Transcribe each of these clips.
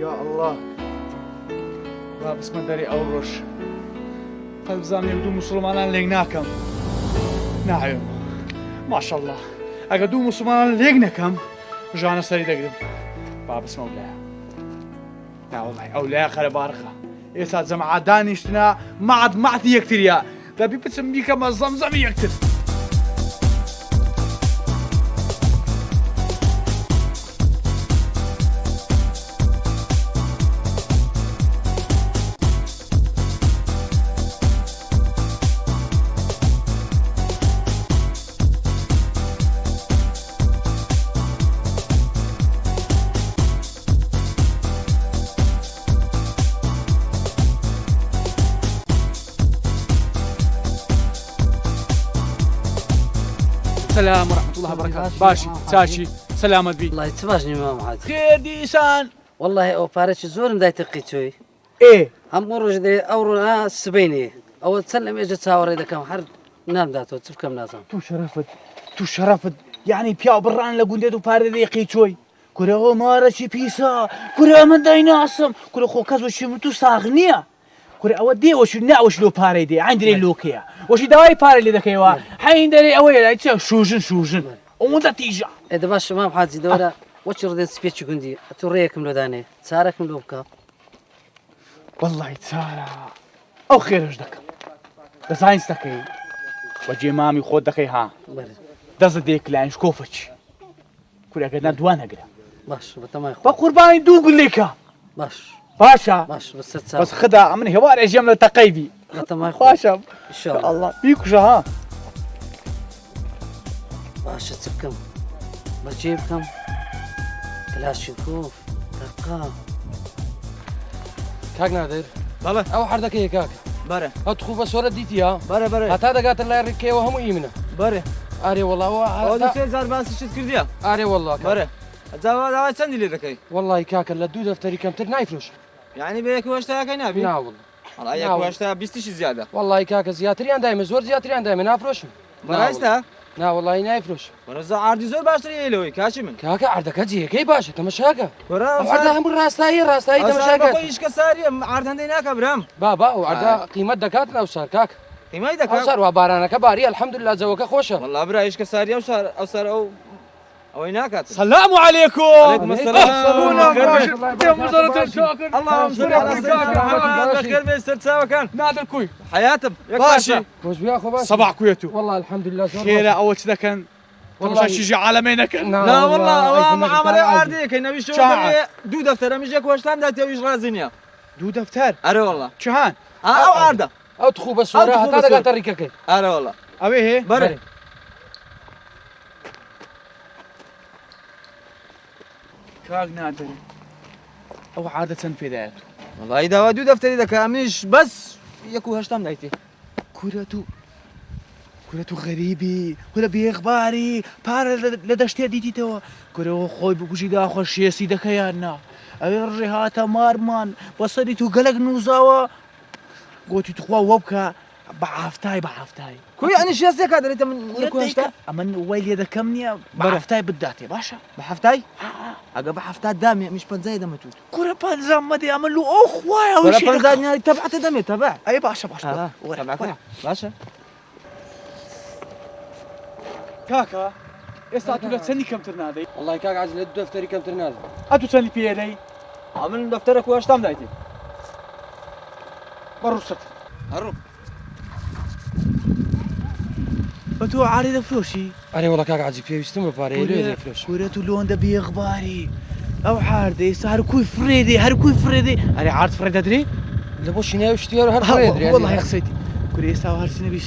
يا الله با بسمە دەری ئەو ڕۆژ قەت بزانێ دوو موسڵمانان لێک ناکەم ناوێم ماشەڵڵا ئەگە دوو موسڵمانان لێک نەکەم ژانە سەری دەگرم با بسمە ئەو لایە ناوەڵی ئەو لایە خەرە بارخە ئێستا جەمەعات دانیشتنە مەعتی یەکتریە دەبی بچم بیکەمە زەمزەمی یەکتر السلام ورحمة الله وبركاته. باشي چاچی سلامت بی. والله تباجني ما معاد. خير دیسان. والله او بارش زور مداي تقيتوي. ايه. هم ورج دي اورنا سبيني. او تسلم اجى تصاور اذا كان حر نام داتو تفكم نازم. تو شرفت يعني بياو بران لقول دو بارد يقيتوي. كره هو مارشي بيسا كره من دايناسم كره خو كاز وشي متو ساغنيه. كره اودي وش نعوش لو باريدي عندي لوكيا وش داي باري اللي ذكيوا حين دري اويا لا شوجن ومتى تيجا اذا باش ما بحاجي دوره وش ردت سبيتش كندي توريكم لو داني صاركم لو بكا والله تسارع او خير اجدك دساينس تكي وجي مامي خود دكي ها دز ديك لان شكوفتش كره قدنا دوان اقرا باش بتما بقرباني دوق لك باش باشا باش بس خدها من هوار جمله تقيبي باشا ان شاء الله بيك ها باشا تبكم بجيبكم كلاشينكوف دقا كاك نادر بابا او حردك هي كاك بره ادخل بس ورا ديتيا بره هتا دقات الله يركي وهم يمنا بره اري والله او دو زار باس شت كرديا اري والله بره داوا چند لي دكاي والله كاك لا دو دفتري كم تر نايفروش يعني بيك واشتا كاي نابي لا والله والله ياك واشتا بيستش زياده والله كاك زياتريان دايما زور زياتريان دايما نافروش برايستا لا والله نايفروش ورا عرضي زور باشتري لوي كاشي من كاك عردك جي كي باشا تمشاكا ورا عرضها هم راستاي تمشاكا ايش كساري عرض عندنا كبرام بابا وعرضها قيمه دكاتنا وصار كاك قيمه دكات وصار وبارانا كباري الحمد لله زوكا خوشه والله برا ايش كساري او ويناك السلام عليكم عليكم السلام اللهم صل على سيدنا خير بيستر تساوى كان نادر كوي حياتم باشي واش بيا اخو باشا صباح كويتو والله الحمد لله خير اول كذا كان والله شي عالمينك لا والله معامله عاديه كاين نبي شو دو دفتر مش جاك واش تام داتي ويش غازينيا دو دفتر اري والله شهان او عارضه او تخو بس وراها هتا دقات الركاكي اري والله ابي هي بري كاغ نادر او عادة في ذاته والله اذا ودو دفتري ذاك مش بس يكو هشتم دايتي كرة غريبي ولا بإخباري بار لدشتي ديتي توا كرة خوي بكوشي دا خوش يسي دكيانا أبي هاتا مارمان بصري تو قلق نوزاوا قوتي تخوا وبكا بعفتاي كوي يعني شي هسه كادر انت من يكو هشتا أمن ويلي ذكمني بعفتاي بالذات يا باشا بحفتاي اجا بحفتات دامي مش بنزاي دمتوت كرة بنزام مدي أمن له أخويا وش بنزاي تبعت دمي تبع أي باشا تبعك باشا كاكا ئێستا تو لە چەندی کەمتر نادەی والله كاك عايز لدو دفتري كم تر نازل ئەتو چەندی پێدەی عمل دفترك واش تام دايتي بەڕووسەت هرو بە تۆ عاری دەفرۆشی اري والله كاك عايز بيستمر باري ليه فلوس کورە تو لۆن دەبی ئەخباری ئەو حاردەی ئێستا هەرکوی فرێدێ ئەرێ عارد فرێ دەدرێ لا بوش ناوي اشتيار هر فريد والله قسەیتی کورە ئێستا هەرچی نەبی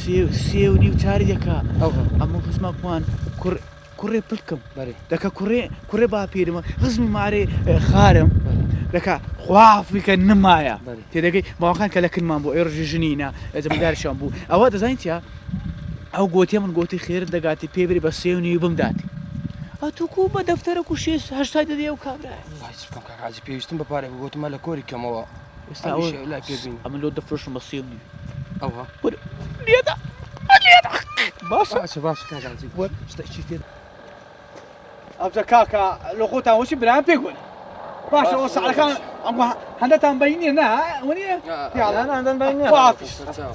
سێ و نیو چاری دەکا ئەمە خزمەکوان کوڕێ پلکم دەکە کوڕێ باپیرمە خزمی مارێ خارم دەکا خوافیکە نمایە تێدەگەی ماوەکان کە لە کنمان بۆ ئێ ڕژی ژنینە ئەجەمەدارشان بوو ئەوە دەزانیتیا ئەو گوتێ من گوتی خێرت دەگاتی پێبری بە سێ و نیو بمداتی ئەتوکو بە دەفتەرە و شێ هەشتای دەدێ و کابرای كاك عايز بيستم بباري وقلت مالا كوري كما ئێستا ئەمە لۆ دەفرۆشم بە سێ و نیو اوها لێدا باشە باشا كاك عايز ئەوجا کاکە لە خۆتان وەچی برایان پێ گوێن باشا وسع على كان هندتها مبينين ونيه يلا انا عندنا بيني وعافي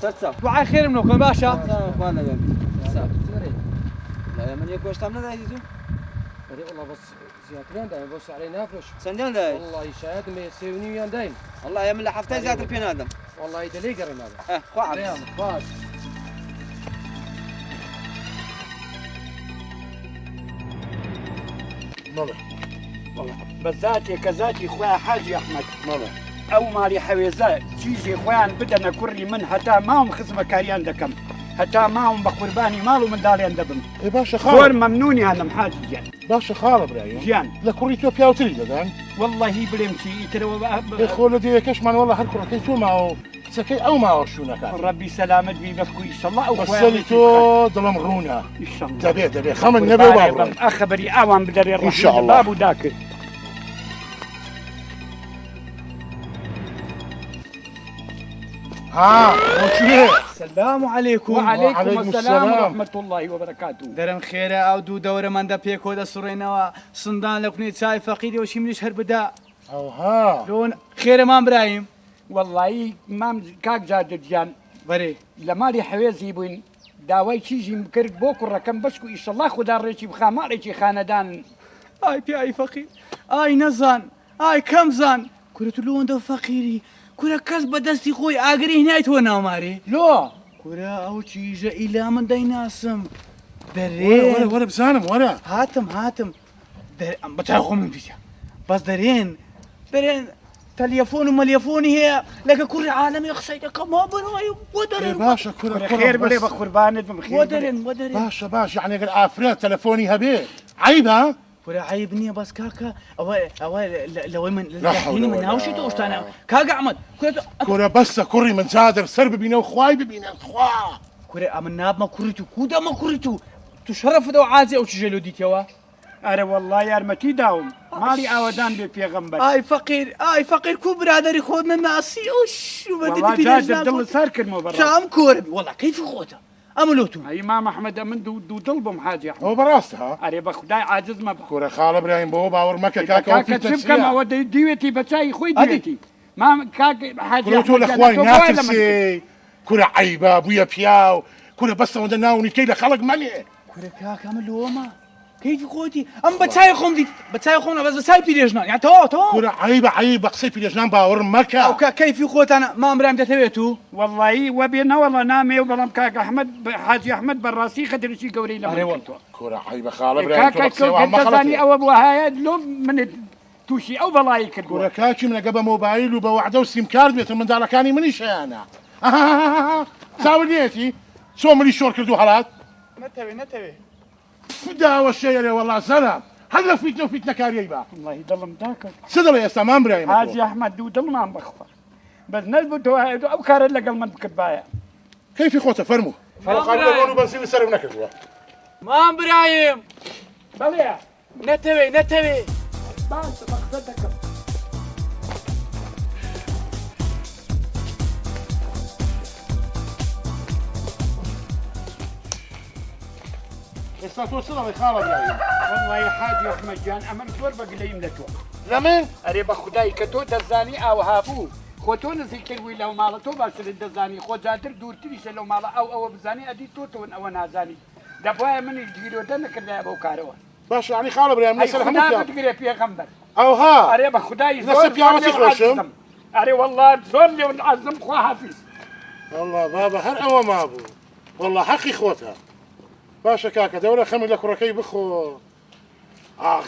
سرسا وعلى خير منكم باشا اخوانا لا من يكوش تمنا دايتو والله بس زيادة دايم بس علي نافش سندان داي والله شاهد ما يسيوني ويان دايم والله يا من لحفتي زاد البين ادم والله يدلي قرن هذا خواعب خواعب والله بذاتي كذاتي خويا حاجي احمد ماما او مالي حويزات تيجي خويا بدنا كري من حتى ما هم خصم كاريان دكم حتى ما هم بقرباني مالو من دالين دبن اي باشا فور خالد ممنوني انا محاجي جان باشا خالد برايم جيان لكوريتو بياوتري دان والله بلمشي ترى يقول لي كش من والله هالكره كيتو معه سكي او معه شو كان ربي سلامت بي بفكو ان شاء الله او وصلتو ظلم رونا ان شاء الله دبي خمن نبي وابر اخبري اوان بدري الرحمن إن شاء الله. بابو داكر ها وشو السلام عليكم وعليكم السلام السلام. ورحمه الله وبركاته درم خيرة أو دو دورة من دا بيكو دا سرينا صندان لكني تساي فقيدي وشي منش هربدا او ها لون خيرة ما برايم والله ما كاك جاد جان بري لمالي حويزي بوين داوای چیزی مکرد بۆ کوڕەکەم بەشک و ئیشەڵا خوددا ڕێکی بخاماڵێکی خانەدان آي بي فقير آي نزان آي كمزان كرة لون دا فقيري كرة كسب دستي خوي آقري هنايت وانا ماري لۆ كرة أو تشيجا إلى من دايناسم ولا درين ولا بزانم ولا هاتم بتاخو من فيها بس درين تليفون ومليفوني هي لك كل عالم يخشيك ما براي اي ودرن باشا كره خير بلي بس. بقربانت بخير ودرن باشا يعني قال عفريت تلفوني هبي عيب ها ولا عيبني بس كاكا او لو من لا حول هني من ولا هاوشي توشت انا كاكا احمد كره بس كوري من زادر سرب بينا وخواي بينا خوا كره امن ناب ما كريتو كودا ما كريتو تشرف دو عازي او تجلو ديتوا ئەرە والله یارمەتی داوم ماڵی ئاوەدان بێ پێغەمبەر اي فقير كو برادري خودنا ناسي وش والله جاد دڵ سەر کردمەوە بەڕاستی شام كوربي والله كيف خوتا املوتو ئەیمام ئەحمەد من دوو دڵ بم حاجی ئەحمەد هو براستها ئەرێ بە خودای عاجز مەبە كره خال ابراهيم بو باور مكه كاكا کاکە چ بکەم ئەوە دیوێتی بەچای خۆی دیوێتی مام کاک حاجی كره تو الاخوان ناتسي كره عيبه ابويا بياو كره بس ودنا ناوني كيد خلق مني كره كاكا ملوما كيف خوتي ام بتاي خوم دي بتاي خوم بس بتاي بيرجنا يعني تو كره عيبه قصي في لجنان باور مكه او كيف خوت انا ما امرام تتويتو والله وبينا والله نامي وبلام كاك أحمد حاجي أحمد براسي خدر شي قوري لما كره عيبه خال ابراهيم كاكا كنتزاني أو أبوها لو من توشي أو بلاي كره كدوا كاكي من قبل موبايل وبوعده وسيم كارد بيت من داركاني منيش انا ساوليتي سو ملي شور كردو حالات نتوي داوى الشيء والله سلام هلا فيتنا كاريبه والله يضل مداكر صدر يا سلام ابراهيم حاجي أحمد دو دل ما بخفى بس نلبتو أو كار لقى المد كبايا كيف يخوته فرمو فرقوا بنزين سرب نكدوا ما ابراهيم بليا نتوي بس مقصدك توصلها يا خال ابراهيم والله يا حاجي أحمد جان أمر تور بقليم لتو لمن أري بخداي كتو دزاني أو هابو خوتو نزيكر وي لو مالتو باشر دزاني خو زادر دور تريش لو مالا أو بزاني أدي توتون أو نازاني دبوايا من يجيرو دنا كذا أبو كاروا باش يعني خال ابراهيم أي مثلا خدا حمد بتقري في غمبر او ها أري بخداي نسيت يا وسيخ وشم أري والله زور لي ونعزم خو حافظ والله بابا هر أو ما أبو والله حقي خوتها باشا كاكا دولة خمل لك ركي بخو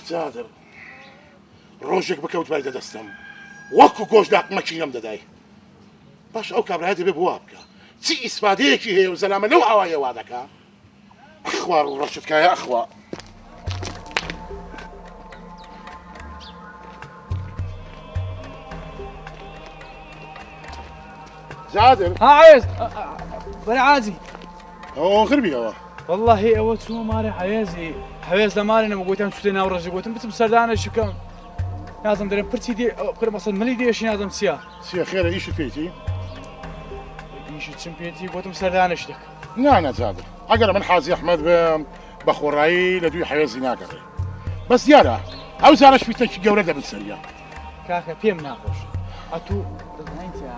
جادر روجك بكوت بايدة دستم وكو جوش داك مكينم دداي باش أو كابر هادي ببوابك تي إسفاديكي هي وزلامة لو عوايا وادك أخوار رشدك يا أخوة زادر ها عايز بلا عازي هو غربي هو والله اول شو ماري حيازي لماري انا قلت انا شفتنا ورجع قلت بس سردانه شكم لازم درين برتي دي كل مثلا ملي دي شي لازم سيا خير ايش فيتي ايش تشامبيونتي قلت سردانه شتك نانا زادر اقرا من حازي احمد بخوراي لدوي حيازي ناقر بس يارا او زارش فيتك جورده بالسريه كاكا بيم ناقوش أتو أنت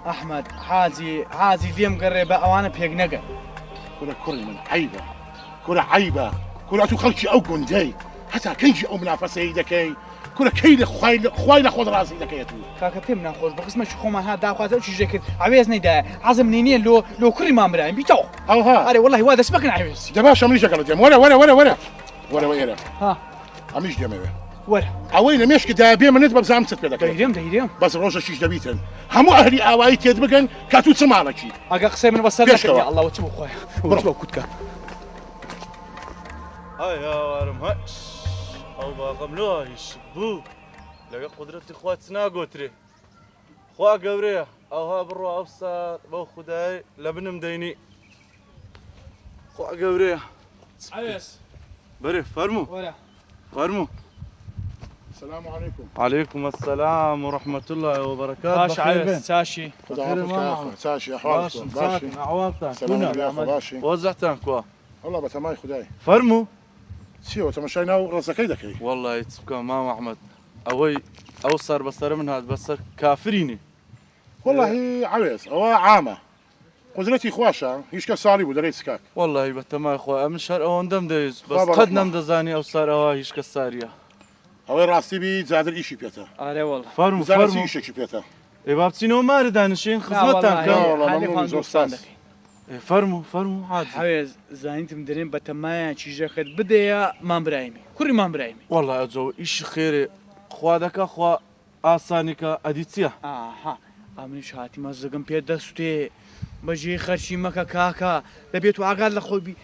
أحمد حازي ديم قريبة أوانا بيق نقل كل من عيبة كل عيبة كل أتو خلشي أو قندي حتى كنجي أو منافسة دكي كل كيل خويل خود راسي دكي أتو كاكا بيم ناقوش بقسمة شخو ما هذا خوازة وشي جاكت عويز نيدا عزم نينين لو كل ما مراين بيتو أو ها أري والله هذا سبقنا عويز دباشا مني شكله جم ولا ها عميش جميع ولا عوينا مش كده بيه من نتبع زعم ست كده دايريم بس روجا شيش دبيتن همو أهلي أواي تدبقن كاتو تسمع لك شيء أجا قصي من وصل لك يا الله وتبو خويا وتبو كتكا هاي يا وارم هاش او باقملوها يشبو لقى قدرتي خوات سناقوتري خوا قوريه او ها برو ابصر بو خداي لبنم ديني خوا قوريه عيس بري فرمو ولا فرمو السلام عليكم عليكم السلام ورحمة الله وبركاته باش عيس ساشي خدا عافيك كافة ساشي أحوالكم باشي عوالتك سلام عليكم باشي وزعتان كوا والله بتماي خداي فرمو سيو تمشينا ورزقي دكي والله يتسبكا مام احمد اوي او صار بصر من هذا بس كافريني والله عويس هو عامة قدرتي خواشة هيش كسالي ودريت سكاك والله بتما اخويا من شهر او ندم دايز بس بابا قد رحمة. نم دزاني او صار او هيش كساريا هو راسي بي زاد الإشي بيتا أري والله فرمو زاد فرمو الإشي بيتا اي بابتينو ما دانشين خدمتان كان والله حالي ممنون فان زور دوستان ساس. دكي إيه فرمو عادي عويز زانيت مدرين بتمايا تشيجا خد بدايا ما برايمي كوري ما برايمي والله اجو ايش خيري خوادك اخوا اسانيك اديتيا آها ئەمنی شاتی مەزگم پێ دەستێ بەژێ خەرشی مەکە کاکە دەبێت و ئاگات لە خۆی بی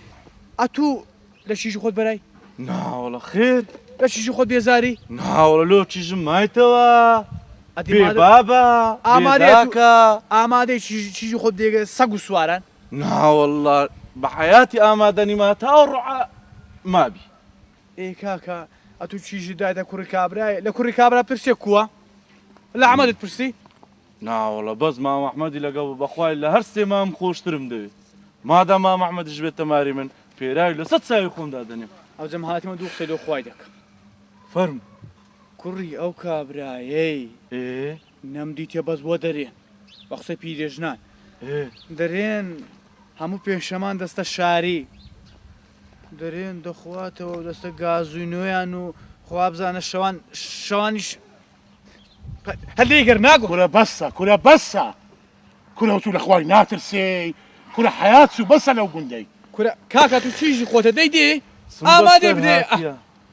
ئەتوو لە شیژی خۆت بەرای نا والله خير لە شیژی خۆت بێزاری نا والله لو تيجي مايتوا ئەدی بي بابا ئامادەیە ئامادەی چیژی خۆت دێگە سەگ و سواران نا والله بحياتي امادني ما تورع ما بي ئێ کاکە ئەتوو چیژی دایتە کوڕی کابرای لە کوڕی کابرا پرسێ کووە لە ئەحمەدت پرسی نا والله بس مام احمد لقى بخواي لهرسي ما مخوشترم دوي ما دام مام احمد جبت تماري من بيراي لست سايخون دادني ئەو جەم هاتیمە دوو قسەی لۆ خوای دەکە فرم کوڕی ئەو کابرایەی ايه نەمدیتێ بەس بۆ دەرێن بە قسەی پیرێژنان ايه دەرێن هەموو پێشەمان دەستە شاری دەرێن دەخواتەوە دەستە گازوینۆیان و خوابزانە شەوانیش هەلێگەر ناگۆ كل بسة كل وتو لأخوي ناترسي كل حياته بس لو قندي کورە کاکە تو چیژی خۆتە دەیدێ ئامادەی بدێ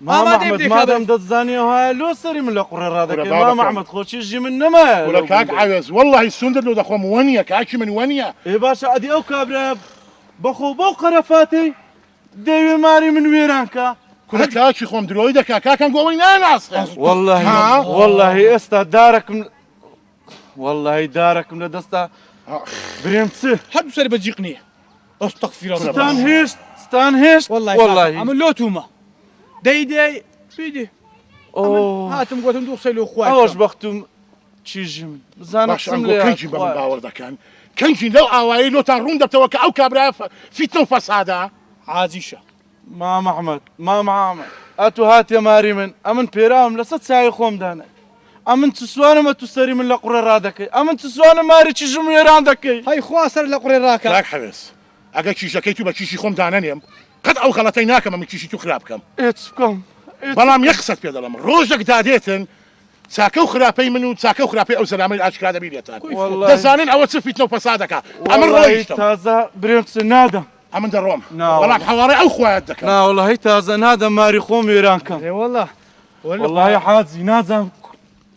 مام ئامادەی احمد بدێ ما دام کابرا دزاني وهاي لو سري من القرار هذا ولا كي بابا مام كان. احمد خوش يجي من نما كل كاك عاوز والله السندر لو دخوا موانية كاكي من وانية ايه باشا ادي او كابرا بخو بو قرفاتي ديوي ماري من ويرانكا كل كاكي خوم درويدة كاكا كان قوي ناس والله استا دارك من والله دارك من دستا بريمتسي هەردوو سەر بەجیق نییە ئەستەغفیرە ستانهشت والله ئەمە لۆ تومە دەیدەی بیدێ اوه هاتم گوتم دوو قسەی لۆ خوای اوش بختم تشيجي من زانا باش قسم انقول كنجي بمن باور ده كان كنجي لو اواي لو تارون ده توك او كابرا فتن فسادا عازیشە مام احمد اتو هات يا ماري من امن بيرام لست ساي خوم دانا امن تسوانا ما تسري من لقرا رادك امن تسوانا ماري تشيجي من يراندك هەی خوا سەر لە قوڕێ ڕاکە لاك حبس اجا شيشكي تو بشيشي خوم دانانيم قد او غلطيناك من شيشي تو خرابكم اتسكم بلام يخسر في هذا الامر روجك داديتن ساكو خرابي منو ساكو خرابي او سلامي الاشكال هذا بيليتان والله دزانين او تصفيتنا وفسادك امر والله رويشتم تازا بريمتس نادم امن دروم لا والله والله. بحواري او خواتك لا والله تازا نادم ماري خوم يرانكم ئێ والله والله يا حاجي نازم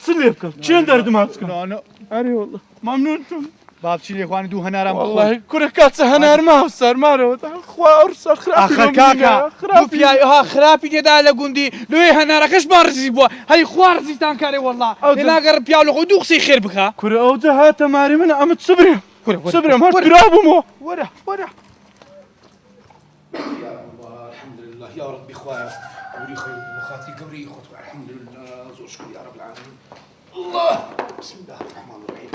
تسليبكم شين دردماتكم ئەری والله ممنونتم بابچی لێخوانی دوو هەناران والله كوركات هنار ما صار مارو خوا ارسل خرابي آخر کاکە دوو پیاها خراپی تێدا لە گوندی لێ هەنارەکەشمان ڕزی بووە هەی خوا ڕزیتان کارێ والله لێناگەڕ پیا لە خۆی دوو قسەی خێر بکە كورة اوجه هات ماري من امت صبري صبري ما ترابمو وەرە الحمد لله يا ربي خويا قولي خير وخاتي قبري خطوة الحمد لله زور شكري يا رب العالمين الله بسم الله الرحمن الرحيم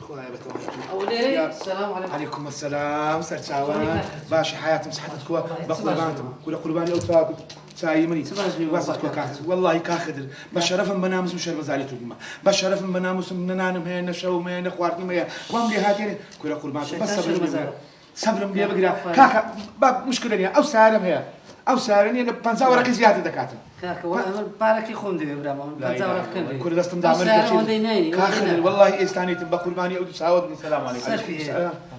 خويا بتوهيتو أولي السلام عليكم عليكم السلام سرتاوان باشي حياتي مسحتك بقلبانتم كل قلباني او تفاقد سايمني واسط كاخذ والله كاخذ بشرف بناموس مش المزاليت وما بشرف بناموس من نانم هي نشو ما نخوارتني ما قام لي هاتين كل قربان بس صبر ملي بقرا كاكا باب مشكله او سالم هي او سالني انا بنزا ورق زياده دكاتره كاكا وانا بارك يخون دي ابراهيم بنزا ورق كان كل دستم دامر كاخذ والله استاني تبقى قرباني او تساود السلام عليكم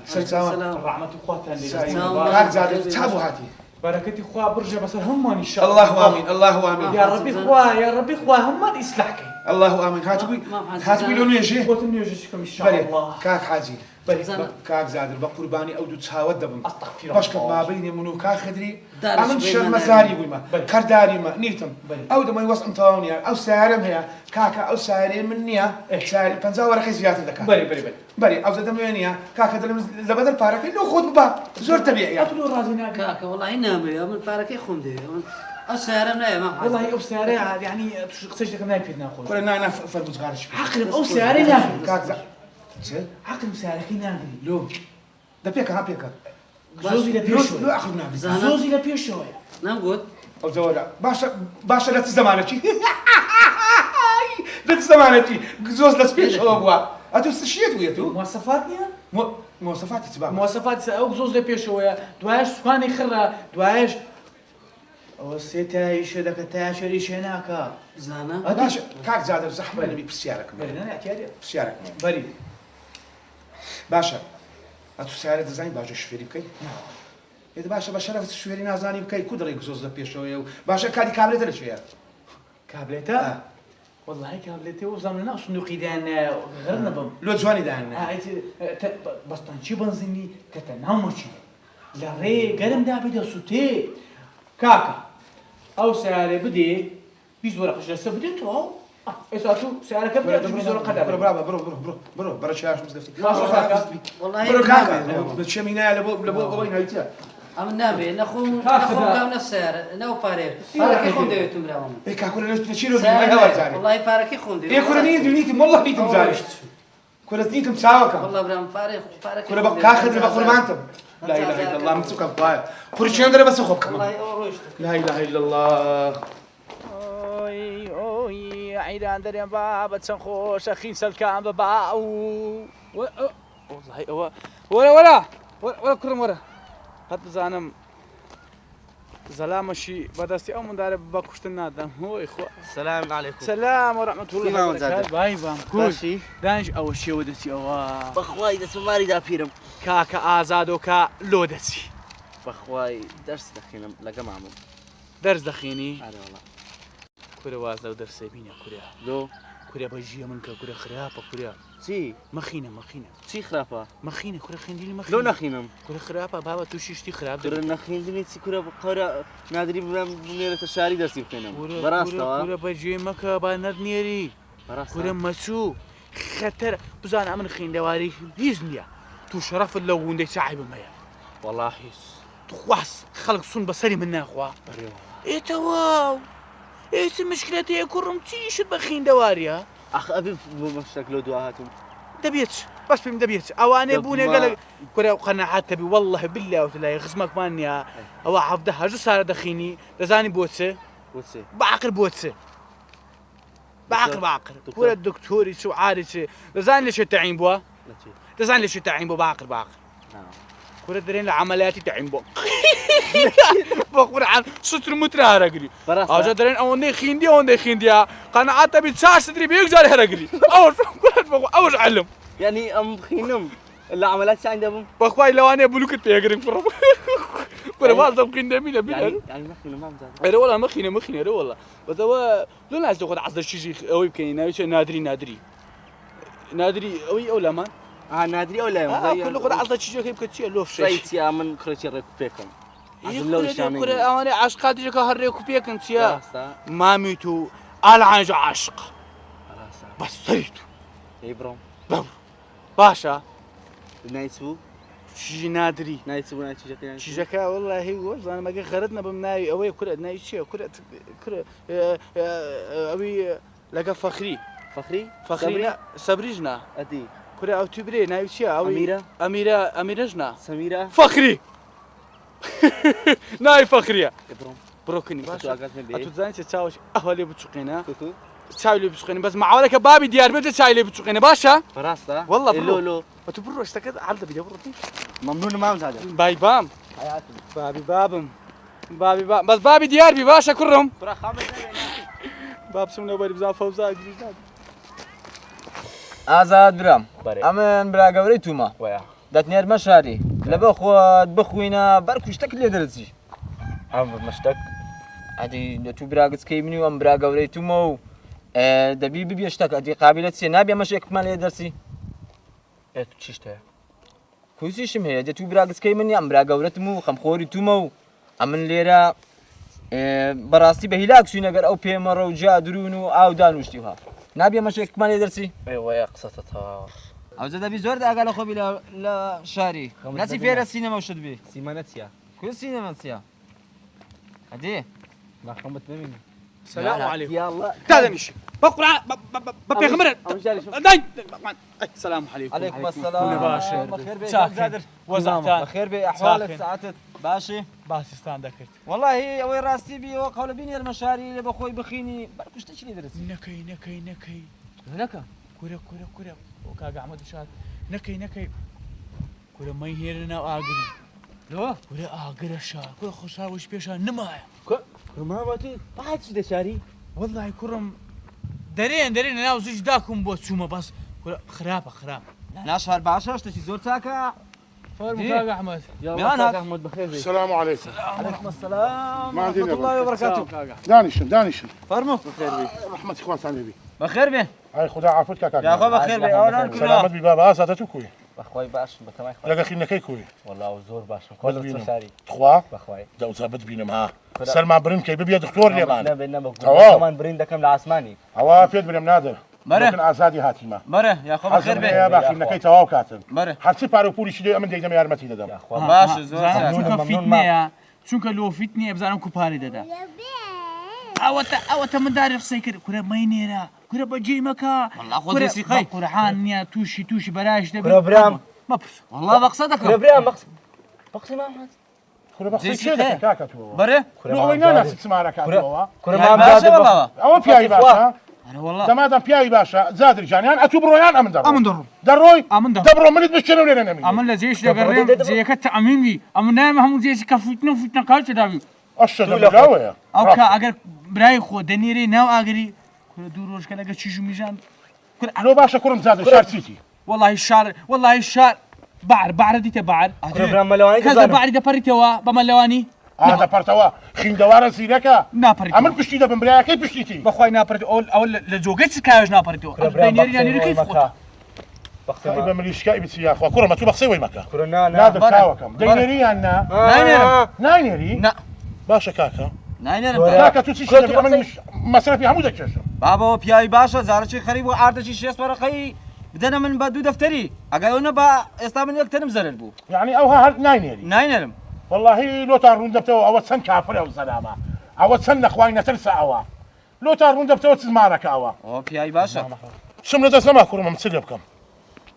سلام رحمة اخواتنا كاك زاد تابو هاتي بركتي اخوة برجع بس هم ان شاء الله امين الله امين يا ربي اخوة يا ربي اخوة هم يصلحك الله امين هاتبي لون يجي قلت انه يجيكم ان شاء الله كاك حاجي كاك زادر بقرباني او تساود دبم استغفر باش ما بيني منو كاخدري امن شر مزاري وما كرداري ما نيتم او دم يوص انطونيا او سارم هي كاكا او ساري منيا ساري بنزا ورق زياده دكا بري او زدم وينيا كاكا لبدل بارك انه خذ با زور طبيعي قتلوا رازنا كاكا والله نام يا من بارك يخون دي او سارم لا ما والله او ساري يعني قصيش ما يفيدنا اخوي كلنا انا فرد صغار شوي عقل او ساري لا كاك عقل مساركي ناغري لو ده بيكا ها بيكا زوزي لبيشو لو اخذنا زوزي لبيشو نعم قلت او زولا باشا لا تزمانتي لا تزمانتي زوز لا سبيش او بوا اتو استشيت ويتو مواصفاتني مواصفاتي تبع مواصفات او زوز لبيشو دواش سكاني خرا دواش او سيتايش دك تاشريش هناك زانا باش كاك زاد زحمه نبي بسيارك برنا اعتيادي بسيارك بري باشا اتو سيارة دزاني باجا شفيري بكي إذا باشا بشرف الشفيري نازاني بكي كودر يقصوز لبيشو باشا كادي كابلته لشيء كابلته والله كابلته وزمنا صندوقي دان غيرنا بم لو جواني دان بس تنشي بنزيني كتنامشي لا ري قرم دا بدا سوتي كاكا او سيارة بدي بيزورق جلسة بدي تو اساتو سيارة كبيرة بيزورق قدام برو برو شاش مزدفتي والله برو كاكا بتشمينا لبو وين هايتيا ام النبي نخو كم السيارة نو بارك بارك يخون دي تمراهم اي كاكو نشيلو في ما هو زاري والله بارك يخون دي اي كل نيتم والله نيتم زاري كل نيتم ساوكا والله ابراهيم بارك كل كاخذ بقربانتم لا اله الا الله مسوك الطاير فرشين دري بس خبكم والله لا اله الا الله اوي عيدان دريان بابا تسنخوش اخين سلكان بابا والله ورا كرم ورا قد زانم زلامشي بدستي او من دار باكشتنا دم هو اخو السلام عليكم سلام ورحمه الله وبركاته باي بام كوش دانش او شي ودتي او بخواي دس ماري دا بيرم كاكا ازادو كا لودتي بخواي درس دخينم لقى معمم درس دخيني على والله كوريا وازا ودرس بيني كوريا لو كوريا بجي منك كوريا خرابه كوريا تي مخينه تي خرافة مخينه كوريا خنديلي مخينه لو نخينم كوريا خرابه بابا تو شيشتي خراب كورا نخين دني تي كورا بقرا نادري بميرة الشاري درسي بخينم براستا كوريا بجي مكا باند نيري كوريا مسو خطر بزان امن خين دواري هيزنيا تو شرف اللون دي صاحب مايا والله حيس تخواس خلق صن بصري منا اخوا ايه تواو ايه مشكلتي يا كرم تيش بخين دواريا اخ ابي بشكل دعاتهم دبيتش بس بهم دبيتش اواني بوني قال كوريا قناعات تبي والله بالله وتلاقي خصمك مانيا او عبدها جو صار دخيني لزاني بوتسه بعقل بوتسه بعقل كوريا الدكتور يسو عاري لزاني ليش تعين بوا لزاني ليش تعين بوا بعقل كوريا درين العمليات تعين بوا بقول عن ستر متر هرقري أوجا درين أوندي خينديا قناعات تبي تساعد تدري بيقدر هرقري أوج علم يعني ام خينم العملات عندهم بخواي لو أنا بلوك تيجرين فرب كوريا والله خيندي مين يعني ما خينم ما مزاج أنا والله ما خيني أنا والله بس هو لو ناس تاخذ عصر شيء أوي بكينا نادري أوي أو لا نادري او لا كل خد عصا شيء كيف كتشي لو في شيء يا من كرتي ريك بيكم كل انا عشقات جاك هريك بيك انت يا ماميتو العنج عشق بس صيت اي برو باشا نايسو شي نادري نايسو شي جاكا والله هو انا ما قال خرتنا بمناي اوي كل نايشي كل اوي لقى فخري لا صبريجنا ادي كوريا او تبري نايشي اوي اميره جنا سميره فخري ناي فخرية بڕۆکنی باش ئاگات هەبێ. ئەتوزانانی چه چاوش ئەوە لێ بچوقێنە چاوی لێ بچوقێنە بەس ماوەڵێکە بابی دیار بێتە چای لێ بچوقێنە باشە بەڕاستە والله لۆ لۆ ئەتو بڕۆ شتەکەت عەل دەبی لێ بڕۆ مەمنون مام زادە بای بام بابی بابم بابی بام بەس بابی دیار بی باشە کوڕم برا خامە باب سمنە بەری بزان فەوزا گریزان ئازاد برام ئەمن برا گەورەی تومە دەتنێرمە شاری لەبە خۆت بخوینە بەرکوشتەک لێ دەرچی ئەم مەشتەک ئەدی لە تو براگچکەی منی و ئەم برا گەورەی تومە و دەبی ببێ شتەکە ئەدی قابلەت چێ نابێ مەشێکمان لێ دەرچی ئێ تو چیشت هەیە کویسیشم هەیە دە تو براگچکەی منی ئەم برا گەورەتم و خەمخۆری تومە و ئەمن لێرە بەڕاستی بە هیلاک چووی نەگەر ئەو پێمەڕە و جا درون و ئاو دانوشتی وها نابێ مەشێکمان لێ دەرچی ئێوەیە قسەتە تەواوە ئەوجە دەبی زۆر داگا لە خۆبی لە شاری ناچی فێرە سینەمە شت بێ سیمانە چییە؟ کو سینەمە چییە ئەدێ باخەمت ببینی سلام عليكم تادنيش بقرا ببيغمر داي السلام عليكم عليكم السلام باشا بخير بك زادر وزعتان بخير بك احوالك ساعتك باشي باسستان ذكرت والله اوي راستي بي وقول بيني المشاري اللي بخوي بخيني بركش تشري درس نكي لك كورا وكاغا احمد شاد نكي كورا ما يهيرنا اغري لو كورا اغري شا كورا خسار وش بيشا نمايا ما باتي بعد شو دشاري والله كرم درين انا وزوج داكم بو تشوما بس خراب ناشهر باشا شتي زور تاكا فرمك يا احمد يا احمد بخير بك السلام عليكم عليكم السلام ما عندنا ورحمة الله وبركاته دانشن فرمو بخير بك رحمة اخوان ثاني بي بخير بك هاي خدا عافيتك كاكا يا اخو بخير بك اولا سلامت كلنا بي بابا زادتو كوي بخوي باش بتماي لقى خينا كي كوي والله زور باش كل كل دشاري تخوا بخوي دو زابط بينم ها سلمان برين كي بيبيا دكتور لي مان بينا بقول كمان برين ده كم العثماني هوا فيد بنم نادر مرة. لكن ازادي هاتيما مره يا اخو بخير يا بك باخي نكي تواو كاتم مره حتى بارو بولي شدي امن ديدم يارمتي ندم باش زور چونکە فیتنەیە چونکە لۆ فیتنیە بزانم کوپاری دەدا ئەوەتە من داری قسەی کرد کورە مەینێرە کورە بەجێ مەکە والله خۆ دەسیقەی قورحان نییە تووشی بەرایش دەبێت برام مەپرس والله بقصة دەکەم برام بقسم احمد كل بخصي جيسي شيء خير. كاكا تو بره لو وين ناس تسمعنا كاتو كره يا ما باشا مزاد والله او بياي باشا أنا والله تمام بياي باشا زادر جانيان اتوبرويان امن درو أمن درو دروي أمن درو دبرو من بشنو لنا نمي أمن لزيش لقريم زيك التأميني أمن نايم هم زيش كفتنا كالش دابي اشهد بالله أو كا أجر براي خو دنيري ناو أجري كل دوروش كلا أجر تشيجو ميزان لو باشا كرم زادر شار سيتي والله الشار بعر دي تبعر كره برام ملواني كذا بعر ده بريتوا بملواني هذا برتوا خين دوار سيركا نابريتوا امن بشتي ده بمبلايا كيف بشتيتي بخوي نابريتو أو لزوجتي كايش نابريتو دنيري كيف خوتا طيب مليش كاي بتسيا اخو كره ما تو بخسي وين مكا كره نادر تاوكم دينيري انا ناينري نا باشا كاكا ناینێرم كاكا تو تشي من مش مسألة في حمودك شاشة بابا پیاوی باشە زارەکی خەریب و ئاردەکی شێست وەرەقەی بدەنە من بە دوو دەفتەری ئەگەیەوە بە ئێستا من یەکتەرم زەرر بوو يعني اوها هل ناينري ناینێرم والله لو تارون دبتو او تسن كافر او سلامه او تسن اخواننا ترسى او لو تارون دبتو تزمارك او ئەوە پیاوی باشە شمنا ده سما كرم مسلي بكم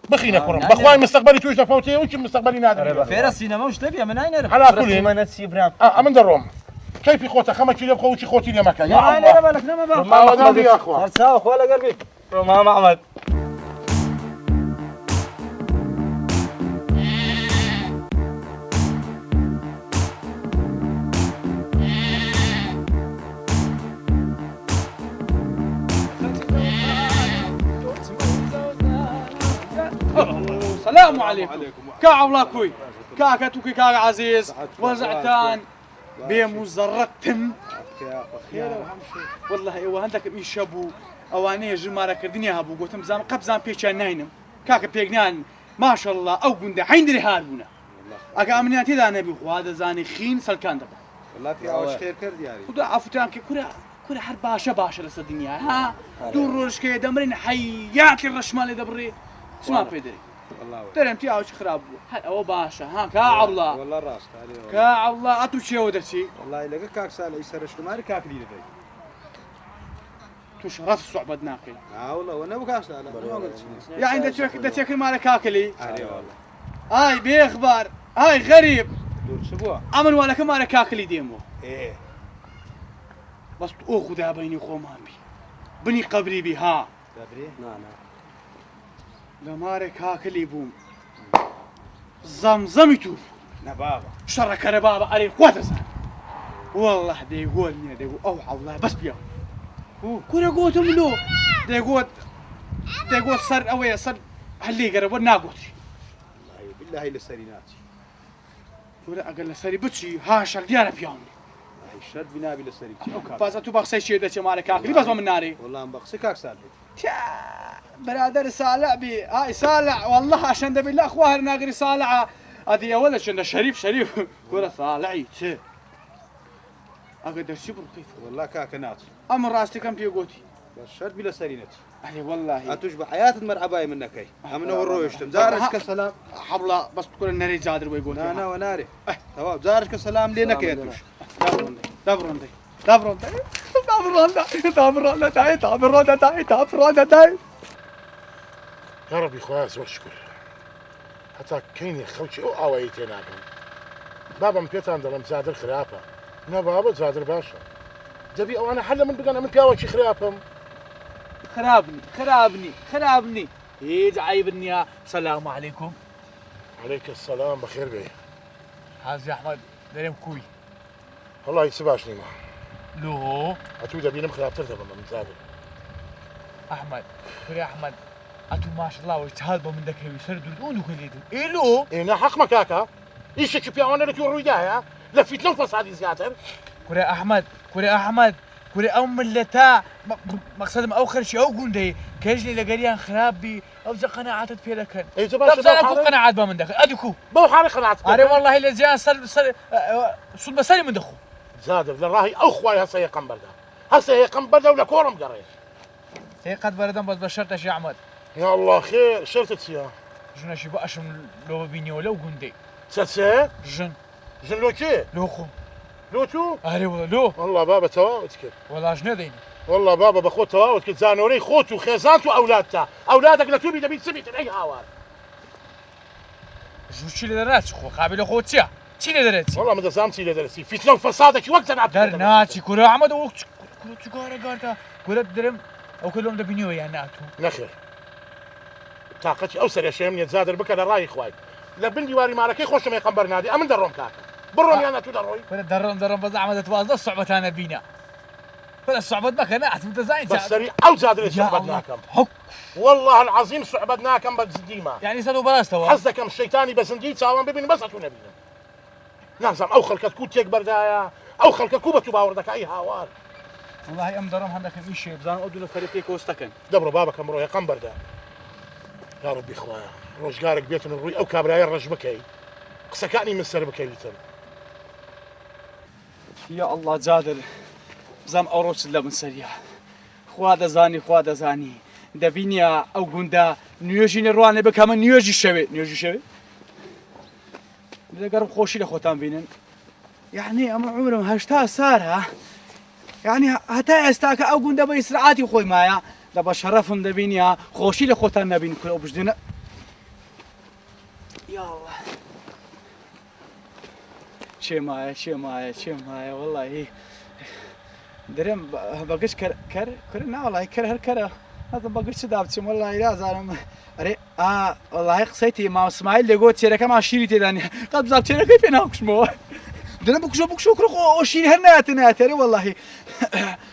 بخينا كرم باخوان مستقبلي توش فوتي وش مستقبلي نادر فێرە سینەمە و شتە بێ من ناینێرم على كل ما نسي برام من دروم كيف خوته خما كيلو بخو وش خوتي لي مكان يا ناینێرە الله بالك نەمە بە ما ودام يا اخوان هرسا اخو على قلبي رمام احمد السلام عليكم كاع كوي كاكا توكي كاع عزيز وزعتان بمزرتم والله ايوه عندك ميشبو اواني جمارة كردني هابو قلتم زام قبزان بيشان ناينم كاكا بيجنان ما شاء الله او قنده حيندري هاربونا اكا امنياتي دا نبي خو هذا زاني خين سلكان دبا والله في اوش خير كرد يعني خدا عفوتان كي كره حر باشا لسه الدنيا ها دور روش كي دمرين حيات لي الرشمال دبري اسمع بيدري والله ترى متي اوش خراب هل او باشا ها كاعبلا والله راس عليه كاعبلا اتو شي ودتي والله لقى كاك سال يسرش ماري كاك لي دبي تو شرف صعبة ناقي والله وانا بكاك سال ما قلت يعني دا تاكل مالك كاكلي عليه والله هاي بيخبار هاي غريب دور شبوه امن ولا كمالك كاكلي ديمو ايه بەس ئۆ خوددا بینی خۆمان بی بنی قەبری بی ها لە مارێک هاکلی بووم زەمزەمی تو نەبابە شەڕەکەرە بابە ئەرێ خواتەزان والله دەیگۆت نییە دەیگو ئەو حەوڵای بەس بیا کورە گۆتم لۆ دەیگۆت سەر ئەوەیە سەر هەلێ گەرە بۆ ناگۆتری بالله لەسەری ناچی کورە ئەگەر لەسەری بچی هاشەک دیارە پیاونی شەرت بینابی لەسەری بازە تو بەخسەی شێ دەچێ مارە کاکری بەس بە من نارێ وەڵام بە قسە کاک سال برادر سالع بي هاي سالع والله عشان دبي لا اخوها ناقري سالعه هذه ولا شنو شريف كره سالعي تشي اقدر شبر كيف والله كاك ناچی امر راستي كم في قوتي شەرت بی لەسەری نەچی اي والله ئەتوش بە حياتت مەرحەبای من نەکەی ئەمنەوە ڕۆیشتم جارشکە سەلام حبلا بس تقول النري جادر ويقول نانەوە نارێ تەواو جارشکە سەلام لێ نەکەی توش دابرندي يا ربي خويا زۆر شکر هەتا کەینی خەڵکی ئەو ئاوایی تێناگەم بابم پێتان دەڵم جادر خراپە نە بابە جادر باشە دەبی ئەوانە هەر لە من بگەن ئەمن پیاوەکی خراپم خرابني هيج عيب النيا السلام عليكم عليك السلام بخير بيه حاج احمد دريم كوي والله سباش نيما لو هتو دبينم خرابتر دبم من جادر احمد كوري احمد اتو ما شاء الله واجتهاد من ذاك يسردوا دون كليدو إلو إيه حق مكاكا إيش كيف يعاون لك يرويداها لفيت نفس هذه زيادة كوري أحمد كوري أم اللتا مقصد أوخر شيء أو قندي كيجني لقريان خرابي أو زي قناعات في لكن إيه زباش لا أكو قناعات من داخل أدكو بو حالي قناعات أري والله اللي جاء صد بسالي من دخو زادر للراهي أو خواي هسه هي قنبردا ولا كورم قري هي قد بردم بس بشرت يا أحمد يا الله خير شرطة سيا جنا شي بقشم لو بيني ولا قندي سلسة جن لو كي لو خو لو تو أري والله والله بابا تواوت كده والله جنا ديني والله بابا بخوت تواوت كده زانوري خوتو خيزانتو أولادك لتوبي دبي تسبيت أي هاوار شو شي لدرات خو قابل خوتيا شي لدرات والله ما دزام شي لدرتي فتنة وفسادك وقت أنا درناتي كورا أحمد وقت كورا قارتا كورا درم أو كلهم دبينيو يعني ناتو نخير طاقتي أوسر يا شيم يتزادر بك لراي خواي لبندي واري مالكي خوش ما يقنبر نادي أمن درهم كاكا بروني أنا تو دروي درهم بس أحمد تواصل الصعبة أنا بينا فلا الصعبة ما كان أحد متزاين بس سريع أو زادر صعبتناكم حك والله العظيم صعبتناكم بزديمة يعني صاروا بلاش توا حزكم الشيطاني بزندي تساوم ببين بس أتو نبينا لازم أو خلك تكون تكبر دايا أو خلك كوبة باوردك أي هاوار والله أم درهم هندك مشي بزان أدول فريقك وستكن دبروا بابك أمرو يا قنبر دا يا ربي خويا روزقارك بيت الروي أو كابراي الرجبكي قسكاني من سر بكيتم يا الله جادر بزام أوروش لا من سريع خوا دزاني دبينيا أو جندا نيوجي نروان بكمان نيوجي شوي إذا قرب خوشي لخوتان بينن يعني أما عمرهم هشتا سارها يعني هتا استاك أو جندا بيسرعاتي خوي مايا دابا شرفهم دبينيا خوشي لخوتان نبين كل أبجدنا يا الله شي مايا والله درم بقش كر نا والله كر هذا بقش دابتي والله لا زالم أري والله قصيتي ما اسماعيل اللي قلت لك ما شيرتي داني قد زابتي لك كيف ناقش مو درم بكشو كرو شيري هنات أري والله